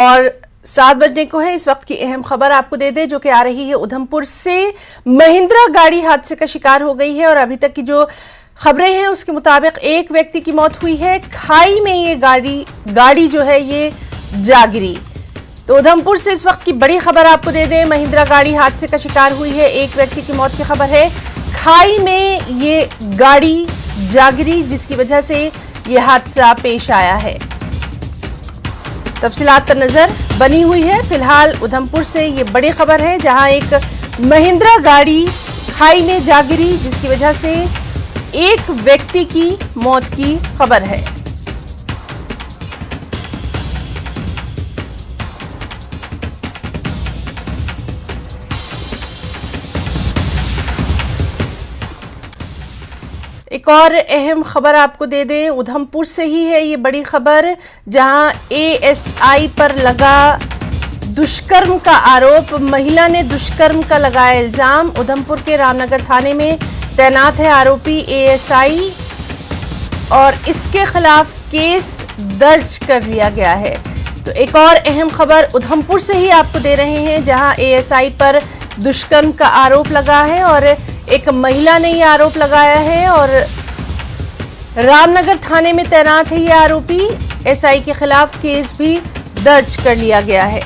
और 7 बजने को है। इस वक्त की अहम खबर आपको दे दे जो कि आ रही है उधमपुर से। महिंद्रा गाड़ी हादसे का शिकार हो गई है और अभी तक की जो खबरें हैं उसके मुताबिक एक व्यक्ति की मौत हुई है। खाई में ये गाड़ी जो है ये जा गिरी। तो उधमपुर से इस वक्त की बड़ी खबर आपको दे दें, महिंद्रा गाड़ी हादसे का शिकार हुई है। एक व्यक्ति की मौत की खबर है। खाई में ये गाड़ी जा गिरी जिसकी वजह से ये हादसा पेश आया है। तफसीलात पर नजर बनी हुई है। फिलहाल उधमपुर से ये बड़ी खबर है जहां एक महिंद्रा गाड़ी खाई में जा गिरी जिसकी वजह से एक व्यक्ति की मौत की खबर है। एक और अहम खबर आपको दे दें, उधमपुर से ही है ये बड़ी खबर जहां एएसआई पर लगा दुष्कर्म का आरोप। महिला ने दुष्कर्म का लगाया इल्जाम। उधमपुर के रामनगर थाने में तैनात है आरोपी एएसआई और इसके खिलाफ केस दर्ज कर लिया गया है। तो एक और अहम खबर उधमपुर से ही आपको दे रहे हैं जहां एएसआई पर दुष्कर्म का आरोप लगा है और एक महिला ने यह आरोप लगाया है और रामनगर थाने में तैनात है ये आरोपी। एसआई के खिलाफ केस भी दर्ज कर लिया गया है।